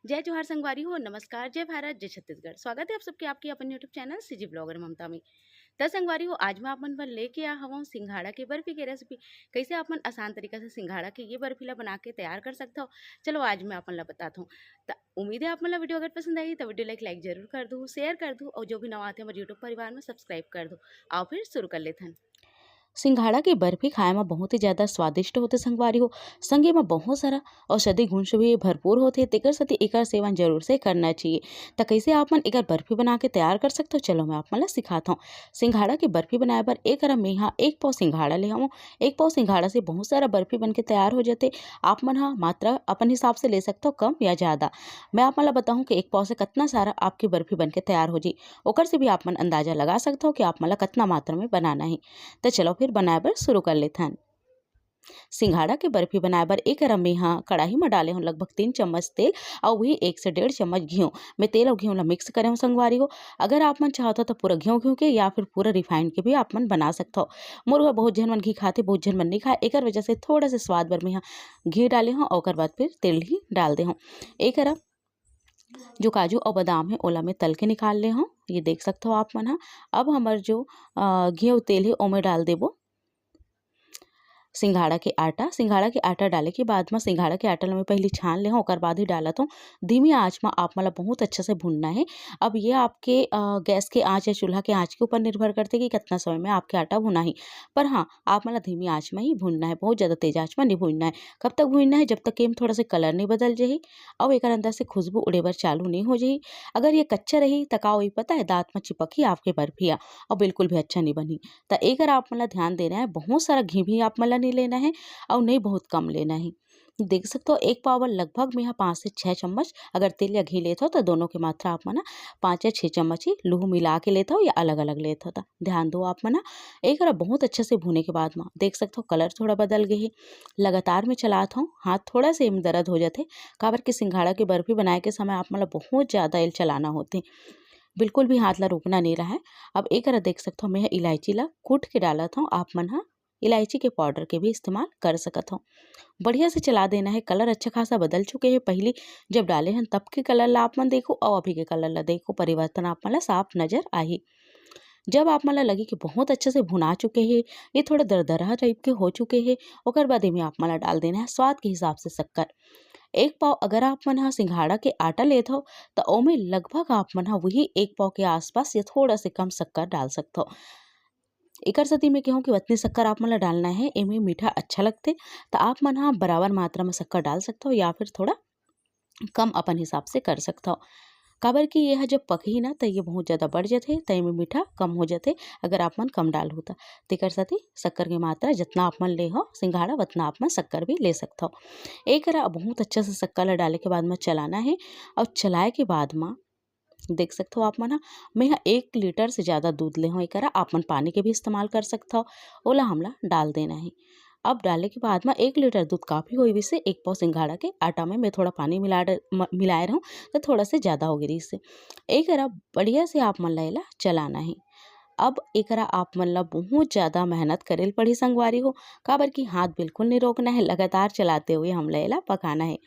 जय जोहार संगवारी हो, नमस्कार, जय भारत, जय छत्तीसगढ़। स्वागत है आप सबके आपके अपन यूट्यूब चैनल सीजी ब्लॉगर ममता में। त संगवारी हो, आज मैं आपमन बर लेके आ हवं सिंघाड़ा के बर्फी के रेसिपी। कैसे आपमन आसान तरीका से सिंघाड़ा के ये बर्फी ला बना के तैयार कर सकते हो। चलो आज मैं आपमन ला बताता हूँ। त उम्मीद है आपमन ला वीडियो अगर पसंद आई तो वीडियो लाइक जरूर कर दो, शेयर कर दो और जो भी नवा आते हैं हमारे यूट्यूब परिवार में सब्सक्राइब कर दो। आओ फिर शुरू कर लेते हैं। सिंघाड़ा की बर्फी खाए में बहुत ही ज़्यादा स्वादिष्ट होते संगवारी हो। संगे में बहुत सारा औषधि गुण से भी भरपूर होते, तेकर सेती एकर सेवन जरूर से करना चाहिए। तो कैसे आप मन एकर बर्फी बना के तैयार कर सकते हो, चलो मैं आप मन ला सिखाता हूँ। सिंघाड़ा की बर्फी बनाए बर एक मेहा एक पाव सिंघाड़ा ले हूँ। एक पाव सिंघाड़ा से बहुत सारा बर्फी बन के तैयार हो जाते। आप मन मात्रा अपन हिसाब से ले सकते हो, कम या ज़्यादा। मैं आप मन ला बताऊँ कि एक पाव से कितना सारा आपकी बर्फी बन के तैयार हो जाए, ओकर से भी आप मन अंदाजा लगा सकते हो कि आप मन ला कितना मात्रा में बनाना है। तो चलो फिर बनाए बर शुरू कर लेथन। सिंघाड़ा के बर्फी बनाए बर एक मेहा कढ़ाई में डाले हूँ लगभग 3 चम्मच तेल और वही 1 से 1.5 चम्मच घी में तेल और घी ला मिक्स करे हूँ संगवारी हो। अगर आप मन चाहते हो तो पूरा घी के या फिर पूरा रिफाइंड के भी आप मन बना सकते हो। मोर घर बहुत जन मन घी खाते, बहुत जन मन नहीं खाए, एक वजह से थोड़ा से स्वाद बर में घी डाले हूँ और ओकर बाद फिर तेल ही डाल दे हूँ। एक जो काजू और बादाम है ओला में तल के निकाल ले हूँ, ये देख सकते हो आप मन अब हमार जो घी और तेल है ओमे डाल देबो सिंघाड़ा के आटा डाले के बाद में सिंघाड़ा के आटा ला मैं पहले छान ले हूँ, ओकर बाद ही डालत हूँ। धीमी आंच में आप मला बहुत अच्छे से भूनना है। अब ये आपके गैस के आंच या चूल्हा के आंच के ऊपर निर्भर करते कि कितना समय में आपके आटा भुना है। पर हाँ, आप मला धीमी आंच में ही भूनना है, बहुत ज़्यादा तेज आंच में नहीं भूनना है। कब तक भूनना है, जब तक कि थोड़ा से कलर नहीं बदल जाही और एक अंदर से खुशबू उड़े बर चालू नहीं हो जाही। अगर ये कच्चा रही तो का होई पता है, दांत में चिपक ही आपके बर्फिया और बिल्कुल भी अच्छा नहीं बनी। तो एक आप मला ध्यान देना है, बहुत सारा घी भी आप मला नहीं लेना है और नहीं बहुत कम लेना है। देख सकते हो एक पाव लगभग में यहाँ 5 से 6 चम्मच अगर तेल या घी लेते हो तो दोनों की मात्रा आप मना 5 या 6 चम्मच ही लूह मिला के लेते हो या अलग अलग लेते हो। तो ध्यान दो आप मना एक बहुत अच्छे से भूने के बाद में देख सकते हो कलर थोड़ा बदल गए है। लगातार में चलाता हूँ, हाथ थोड़ा से में दर्द हो जाते काबर के सिंघाड़ा की बर्फी बनाए के समय आप मतलब बहुत ज़्यादा इल चलाना होते, बिल्कुल भी हाथ ला रोकना नहीं रहा है। अब एक देख सकते हो मैं इलायची ला कूट के डाला था, आप मन इलायची के पाउडर के भी इस्तेमाल कर सकत हो। बढ़िया से चला देना है। कलर अच्छा खासा बदल चुके हैं, पहले जब डाले हैं तब के कलर ला आप मन देखो और अभी के कलर ला देखो, परिवर्तन आप मन ला साफ नजर आई। जब आप मन ला लगे कि बहुत अच्छे से भुना चुके हैं, ये थोड़ा दरदरा टाइप के हो चुके हैं, ओकर बाद में आप मन ला डाल देना है स्वाद के हिसाब से शक्कर। एक पाव अगर आप मन सिंघाड़ा के आटा लेते हो तो ओमे लगभग आप मन वही एक पाव के आसपास या थोड़ा से कम शक्कर डाल सकते हो। एकर सेती में कहूँ कि उतनी शक्कर आप मन ला डालना है, एमे मीठा अच्छा लगते तो आप मन बराबर मात्रा में शक्कर डाल सकते हो या फिर थोड़ा कम अपन हिसाब से कर सकते हो। काबर कि यह जब पकही ना तो ये बहुत ज़्यादा बढ़ जाते तो एमे मीठा कम हो जाते अगर आप मन कम डाल होता। तेकर साथी शक्कर की मात्रा जितना आप मन ले हो सिंघाड़ा उतना आप मन शक्कर भी ले सकते हो। एक बहुत अच्छे से शक्कर ला डाले के बाद में चलाना है और चलाए के बाद में देख सकते हो आप मन मैं यहाँ 1 लीटर से ज़्यादा दूध ले हूँ। एकरा आप मन पानी के भी इस्तेमाल कर सकते हो, ओला हमला डाल देना है। अब डालने के बाद में 1 लीटर दूध काफ़ी हुई से एक पाव सिंघाड़ा के आटा में मैं थोड़ा पानी मिलाए रहूँ तो थोड़ा से ज़्यादा हो गई इससे। एक बढ़िया से आप मन ला चलाना है। अब एकरा आप मन ला बहुत ज़्यादा मेहनत करेल पड़ी संगवारी हो, काबर की हाथ बिल्कुल नहीं रोकना है, लगातार चलाते हुए हमला एला पकाना है।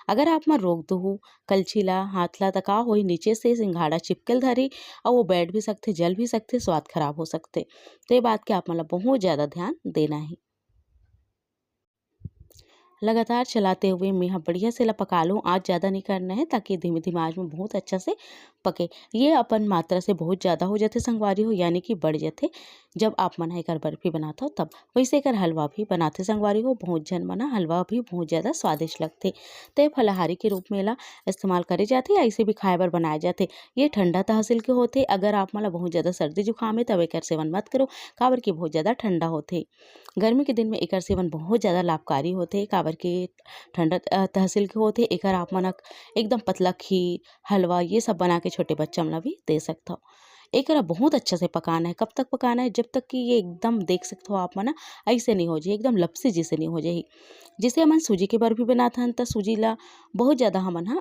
अगर आप मन रोक दो कलछी ला हाथ ला तो का होई नीचे से सिंघाड़ा चिपकल धरी और वो बैठ भी सकते, जल भी सकते, स्वाद खराब हो सकते। तो ये बात के आप मन ला बहुत ज़्यादा ध्यान देना है। लगातार चलाते हुए मैं यहाँ बढ़िया से ला पका लूँ, आँच ज़्यादा नहीं करना है ताकि धीमे धीमे आँच में बहुत अच्छा से पके। ये अपन मात्रा से बहुत ज़्यादा हो जाते संगवारी हो, यानी कि बढ़ जाते जब आप मन एकर बर्फी बनाता हो तब। वैसे एकर हलवा भी बनाते संगवारी हो, बहुत जन मना हलवा भी बहुत ज़्यादा स्वादिष्ट लगते। तो ये फलाहारी के रूप में ला इस्तेमाल करे जाते, ऐसे भी खाए बर बनाए जाते। ये ठंडा तहसील के होते, अगर आप मन ला बहुत ज़्यादा सर्दी जुकाम है तब एकर सेवन मत करो, काबर की बहुत ज़्यादा ठंडा होते। गर्मी के दिन में एकर सेवन बहुत ज़्यादा लाभकारी होते, काबर के ठंडा तहसील के होते। एकर आप मन एकदम पतला खीर हलवा ये सब बना के छोटे बच्चा मन ला भी दे सकते हो। एकरा बहुत अच्छा से पकाना है। कब तक पकाना है, जब तक कि ये एकदम देख सकते हो आप मन ऐसे नहीं हो जाए, एकदम लपसी जैसे नहीं हो जाए। जैसे हमन सूजी के बर्फी बनाथन तो सूजी ला बहुत ज़्यादा हमन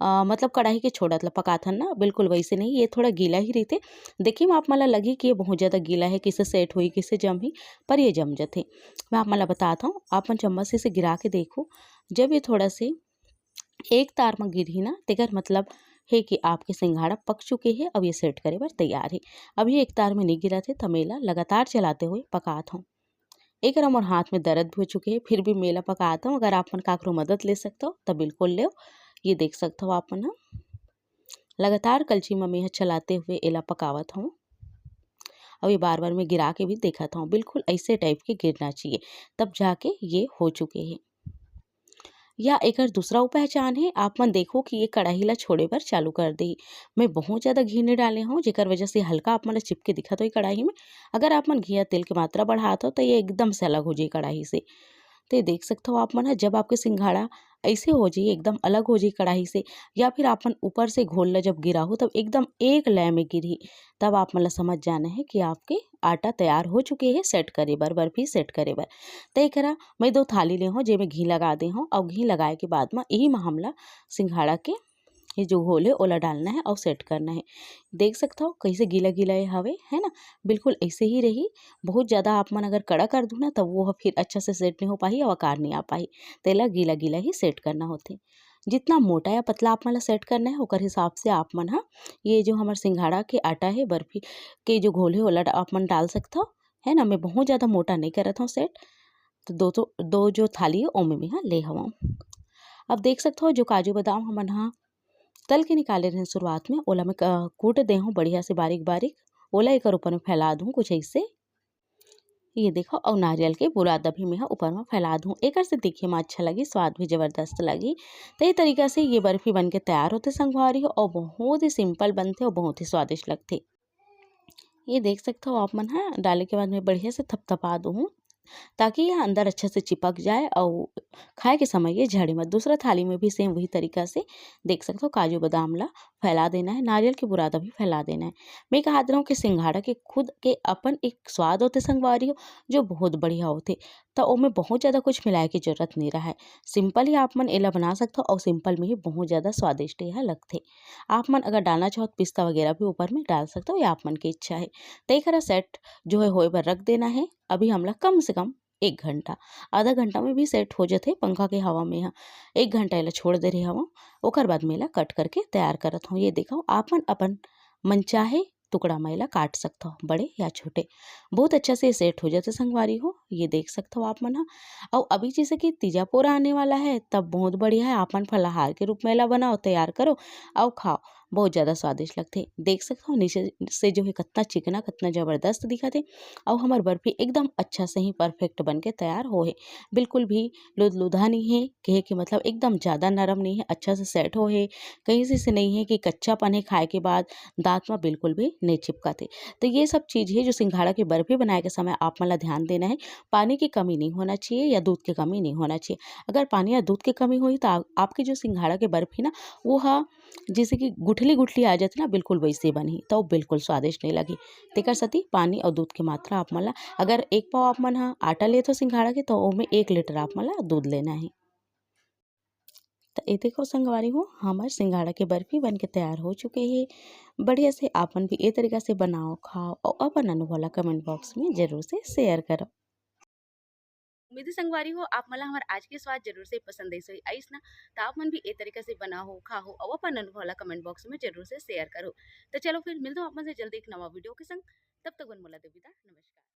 मतलब कढ़ाई के छोड़त ला पकाथन ना, बिल्कुल वैसे नहीं, ये थोड़ा गीला ही रहते। देखिए में आप मन ला लगी कि ये बहुत ज़्यादा गीला है, किसे सेट हुई किसे जम ही, पर ये जम जाते। मैं आप मन ला बताता हूँ, आप मन चम्मच से इसे गिरा के देखो, जब ये थोड़ा से एक तार में गिरही ना तेकर मतलब है कि आपके सिंघाड़ा पक चुके हैं। अब ये सेट करे बर तैयार है। अब ये एक तार में नहीं गिरा थे तो मेला लगातार चलाते हुए पकात हूँ। एक मोर हाथ में दर्द भी हो चुके हैं, फिर भी मेला पकाता हूँ। अगर आप मन काकरो मदद ले सकते हो तो बिल्कुल ले। ये देख सकते हो आप मन लगातार कलछी में मैं चलाते हुए एला पकावत हूँ। अब ये बार बार मैं गिरा के भी देखा था, बिल्कुल ऐसे टाइप के गिरना चाहिए, तब जाके ये हो चुके हैं। या एक दूसरा पहचान है, आप मन देखो कि ये कढ़ाई ला छोड़े पर चालू कर दी। मैं बहुत ज़्यादा घी नहीं डाले हूँ, जेकर वजह से हल्का आप मन चिपके दिखा तो ये कढ़ाई में। अगर आप मन घी या तेल की मात्रा बढ़ाते हो तो ये एकदम से अलग हो जाए कढ़ाई से। तो ये देख सकते हो आप मन जब आपके सिंघाड़ा ऐसे हो जाए एकदम अलग हो जाए कढ़ाई से, या फिर आपन ऊपर से घोल ला जब गिरा हो तब एकदम एक लय में गिरी, तब आप मतलब समझ जाना है कि आपके आटा तैयार हो चुके हैं सेट करे बर, बर्फी सेट करे बर। तय करा मैं 2 थाली ले हूँ जेमे घी लगा दे हूँ, और घी लगाए के बाद में यही में हमला सिंघाड़ा के ये जो घोल है ओला डालना है और सेट करना है। देख सकते हो कैसे गीला गीला ये हवे है ना, बिल्कुल ऐसे ही रही। बहुत ज़्यादा आप मन अगर कड़ा कर दूँ ना तब वो फिर अच्छा से सेट नहीं हो पाही और आकार नहीं आ पाही। तेला गीला गीला ही सेट करना होते। जितना मोटा या पतला आप मन सेट करना है ओकर हिसाब से आप मन ये जो हमारे सिंघाड़ा के आटा है बर्फी के जो घोल है ओला आप मन डाल सकते हो, है ना। मैं बहुत ज़्यादा मोटा नहीं करत हूँ सेट, तो दो जो थाली है ओमे में ले हवा। अब देख सकते हो जो काजू बादाम हमन तल के निकाले रहे शुरुआत में, ओला में कूट दे हूँ बढ़िया से बारीक बारीक। ओला एक ऊपर में फैला दूँ कुछ ऐसे, ये देखो। और नारियल के बुरादा भी मैं ऊपर में फैला दूँ। एक से देखिए में अच्छा लगी, स्वाद भी जबरदस्त लगी। तो ये तरीका से ये बर्फी बन के तैयार होते संगवारी हो, और बहुत ही सिंपल बनते और बहुत ही स्वादिष्ट लगते। ये देख सकते हो आप मन डाले के बाद मैं बढ़िया से थपथपा दूँ ताकि यह अंदर अच्छे से चिपक जाए और खाए के समय ये झड़े मत। दूसरा थाली में भी सेम वही तरीका से देख सकते हो काजू बादाम ला फैला देना है, नारियल के बुरादा भी फैला देना है। मैं कहा रहा हूँ कि सिंघाड़ा के खुद के अपन एक स्वाद होते संगवारी हो जो बहुत बढ़िया होते। तो ओमें बहुत ज़्यादा कुछ मिलाए की जरूरत नहीं रहा है। सिंपल ही आप मन एला बना सकते हो और सिंपल में ही बहुत ज़्यादा स्वादिष्ट यह लगते। आप मन अगर डालना चाहो तो पिस्ता वगैरह भी ऊपर में डाल सकते हो, या आप मन की इच्छा है। तो एक सेट जो है होए पर रख देना है। अभी हमला कम से कम 1 घंटा, आधा घंटा में भी सेट हो जाते पंखा के हवा में। 1 घंटा एला छोड़ दे रही हवा, ओकर बाद मेला कट करके तैयार करत हूँ। ये देखो आपन अपन मन चाहे टुकड़ा मैला काट सकता हो, बड़े या छोटे। बहुत अच्छा से सेट हो जाते संगवारी हो, ये देख सकते हो आप मन और अभी जैसे कि तीजा पोरा आने वाला है तब बहुत बढ़िया है आपन फलाहार के रूप में ला बनाओ, तैयार करो और खाओ। बहुत ज़्यादा स्वादिष्ट लगते। देख सकते हो नीचे से जो है कितना चिकना कितना ज़बरदस्त दिखत है, और हमार बर्फी एकदम अच्छा से ही परफेक्ट बन के तैयार हो है। बिल्कुल भी लुदलुदा नहीं है, कहे के मतलब एकदम ज़्यादा नरम नहीं है, अच्छा से सेट हो है। कहीं से नहीं है कि कच्चापन है खाए के बाद दांत में बिल्कुल भी नहीं चिपकाते। तो ये सब चीज़ है जो सिंघाड़ा की बर्फी बनाए के समय आप मला ध्यान देना है। पानी की कमी नहीं होना चाहिए या दूध की कमी नहीं होना चाहिए। अगर पानी या दूध की कमी हुई तो आपकी जो सिंघाड़ा की बर्फी ना वो जैसे कि गुठली गुठली आ जाती ना, बिल्कुल वैसे बनी तो बिल्कुल स्वादिष्ट नहीं लगी। तेकर सती पानी और दूध की मात्रा आप मला अगर 1 पाव आप मन आटा ले तो सिंघाड़ा के तो ओमे 1 लीटर आप मला दूध लेना है। तो ये देखो संगवारी हो हमार सिंघाड़ा के बर्फी बन के तैयार हो चुके हैं। बढ़िया से आपन भी ये तरीका से बनाओ खाओ और अपन अनुभव ला कमेंट बॉक्स में जरूर से शेयर करो। उम्मीद है संगवारी हो आप मला हमार आज के स्वाद जरूर से पसंद आइस ना, तो आप मन भी ए तरीका से बनाओ खाओ और अपन अनुभव ला कमेंट बॉक्स में जरूर से शेयर करो। तो चलो फिर मिलते हो आप मन से जल्दी एक नवा वीडियो के संग। तब तक वन मोला देविदा, नमस्कार।